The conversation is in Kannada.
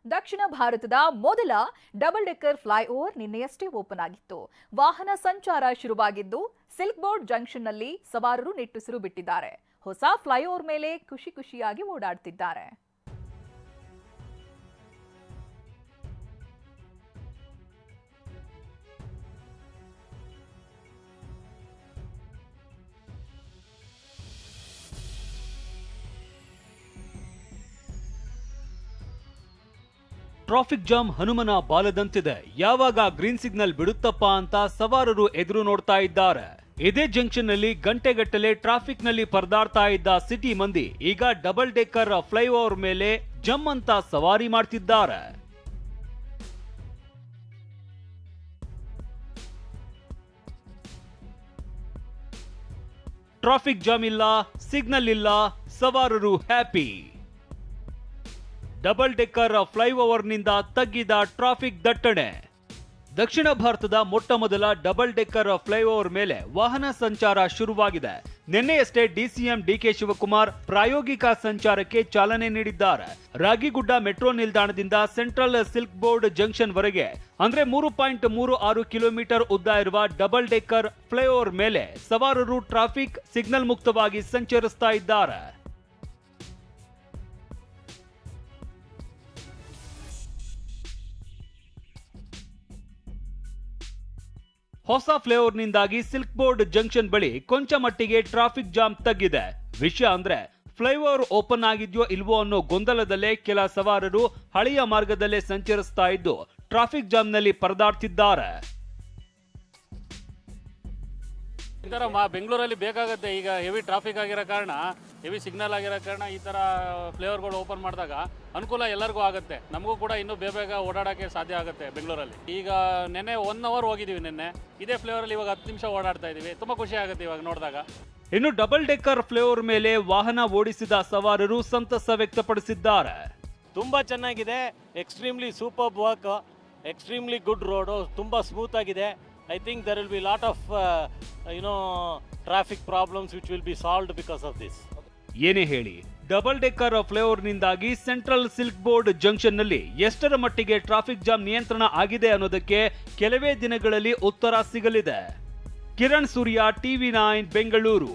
ದಕ್ಷಿಣ ಭಾರತದ ಮೊದಲ ಡಬಲ್ ಡೆಕ್ಕರ್ ಫ್ಲೈಓವರ್ ನಿನ್ನೆಯಷ್ಟೇ ಓಪನ್ ಆಗಿತ್ತು. ವಾಹನ ಸಂಚಾರ ಶುರುವಾಗಿದ್ದು ಸಿಲ್ಕ್ ಬೋರ್ಡ್ ಜಂಕ್ಷನ್ನಲ್ಲಿ ಸವಾರರು ನಿಟ್ಟುಸಿರು ಬಿಟ್ಟಿದ್ದಾರೆ. ಹೊಸ ಫ್ಲೈಓವರ್ ಮೇಲೆ ಖುಷಿಯಾಗಿ ಓಡಾಡ್ತಿದ್ದಾರೆ. ಟ್ರಾಫಿಕ್ ಜಾಮ್ ಹನುಮನ ಬಾಲದಂತಿದೆ. ಯಾವಾಗ ಗ್ರೀನ್ ಸಿಗ್ನಲ್ ಬಿಡುತ್ತಪ್ಪ ಅಂತ ಸವಾರರು ಎದುರು ನೋಡ್ತಾ ಇದ್ದಾರೆ. ಇದೇ ಜಂಕ್ಷನ್ ನಲ್ಲಿ ಗಂಟೆಗಟ್ಟಲೆ ಟ್ರಾಫಿಕ್ ನಲ್ಲಿ ಪರದಾಡ್ತಾ ಇದ್ದ ಸಿಟಿ ಮಂದಿ ಈಗ ಡಬಲ್ ಡೆಕ್ಕರ್ ಫ್ಲೈಓವರ್ ಮೇಲೆ ಜಮ್ ಅಂತ ಸವಾರಿ ಮಾಡ್ತಿದ್ದಾರೆ. ಟ್ರಾಫಿಕ್ ಜಾಮ್ ಇಲ್ಲ, ಸಿಗ್ನಲ್ ಇಲ್ಲ, ಸವಾರರು ಹ್ಯಾಪಿ. ಡಬಲ್ ಡೆಕ್ಕರ್ ಫ್ಲೈಓವರ್ ನಿಂದ ತಗ್ಗಿದ ಟ್ರಾಫಿಕ್ ದಟ್ಟಣೆ. ದಕ್ಷಿಣ ಭಾರತದ ಮೊಟ್ಟಮೊದಲ ಡಬಲ್ ಡೆಕ್ಕರ್ ಫ್ಲೈಓವರ್ ಮೇಲೆ ವಾಹನ ಸಂಚಾರ ಶುರುವಾಗಿದೆ. ನಿನ್ನೆಯಷ್ಟೇ ಡಿಸಿಎಂ ಡಿಕೆ ಶಿವಕುಮಾರ್ ಪ್ರಾಯೋಗಿಕ ಸಂಚಾರಕ್ಕೆ ಚಾಲನೆ ನೀಡಿದ್ದಾರೆ. ರಾಗಿಗುಡ್ಡ ಮೆಟ್ರೋ ನಿಲ್ದಾಣದಿಂದ ಸೆಂಟ್ರಲ್ ಸಿಲ್ಕ್ ಬೋರ್ಡ್ ಜಂಕ್ಷನ್ ವರೆಗೆ ಅಂದ್ರೆ 3.36 ಕಿಲೋಮೀಟರ್ ಉದ್ದ ಇರುವ ಡಬಲ್ ಡೆಕ್ಕರ್ ಫ್ಲೈಓವರ್ ಮೇಲೆ ಸವಾರರು ಟ್ರಾಫಿಕ್ ಸಿಗ್ನಲ್ ಮುಕ್ತವಾಗಿ ಸಂಚರಿಸ್ತಾ ಇದ್ದಾರೆ. ಹೊಸ ಫ್ಲೈಓವರ್ ನಿಂದಾಗಿ ಸಿಲ್ಕ್ ಬೋರ್ಡ್ ಜಂಕ್ಷನ್ ಬಳಿ ಕೊಂಚ ಮಟ್ಟಿಗೆ ಟ್ರಾಫಿಕ್ ಜಾಮ್ ತಗ್ಗಿದೆ. ವಿಷಯ ಅಂದ್ರೆ ಫ್ಲೈಓವರ್ ಓಪನ್ ಆಗಿದ್ಯೋ ಇಲ್ವೋ ಅನ್ನೋ ಗೊಂದಲದಲ್ಲೇ ಕೆಲ ಸವಾರರು ಹಳೆಯ ಮಾರ್ಗದಲ್ಲೇ ಸಂಚರಿಸ್ತಾ ಇದ್ದು ಟ್ರಾಫಿಕ್ ಜಾಮ್ ನಲ್ಲಿ ಪರದಾಡ್ತಿದ್ದಾರೆ. ಈ ತರ ಬೆಂಗಳೂರಲ್ಲಿ ಬೇಕಾಗುತ್ತೆ. ಈಗ ಹೆವಿ ಟ್ರಾಫಿಕ್ ಆಗಿರೋ ಕಾರಣ, ಹೆವಿ ಸಿಗ್ನಲ್ ಆಗಿರೋ ಕಾರಣ ಈ ತರ ಫ್ಲೈಓವರ್ಗಳು ಓಪನ್ ಮಾಡಿದಾಗ ಅನುಕೂಲ ಎಲ್ಲರಿಗೂ ಆಗುತ್ತೆ. ನಮಗೂ ಕೂಡ ಇನ್ನೂ ಬೇಗ ಓಡಾಡೋಕ್ಕೆ ಸಾಧ್ಯ ಆಗುತ್ತೆ ಬೆಂಗಳೂರಲ್ಲಿ. ಈಗ ನೆನ್ನೆ 1 ಅವರ್ ಹೋಗಿದ್ದೀವಿ. ನೆನ್ನೆ ಇದೇ ಫ್ಲೈಓವರಲ್ಲಿ ಇವಾಗ 10 ನಿಮಿಷ ಓಡಾಡ್ತಾ ಇದ್ದೀವಿ. ತುಂಬ ಖುಷಿ ಆಗುತ್ತೆ ಇವಾಗ ನೋಡಿದಾಗ. ಇನ್ನು ಡಬಲ್ ಡೆಕ್ಕರ್ ಫ್ಲೈಓವರ್ ಮೇಲೆ ವಾಹನ ಓಡಿಸಿದ ಸವಾರರು ಸಂತಸ ವ್ಯಕ್ತಪಡಿಸಿದ್ದಾರೆ. ತುಂಬ ಚೆನ್ನಾಗಿದೆ. Extremely superb work, extremely good road, ತುಂಬ ಸ್ಮೂತ್ ಆಗಿದೆ. I think there will be a lot of traffic problems which will be solved because of this. ಏನೇ ಹೇಳಿ, ಡಬಲ್ ಡೆಕ್ಕರ್ ಫ್ಲೈಓವರ್ ನಿಂದಾಗಿ ಸೆಂಟ್ರಲ್ ಸಿಲ್ಕ್ ಬೋರ್ಡ್ ಜಂಕ್ಷನ್ ನಲ್ಲಿ ಎಷ್ಟರ ಮಟ್ಟಿಗೆ ಟ್ರಾಫಿಕ್ ಜಾಮ್ ನಿಯಂತ್ರಣ ಆಗಿದೆ ಅನ್ನೋದಕ್ಕೆ ಕೆಲವೇ ದಿನಗಳಲ್ಲಿ ಉತ್ತರ ಸಿಗಲಿದೆ. ಕಿರಣ್ ಸೂರ್ಯ, TV9 ಬೆಂಗಳೂರು.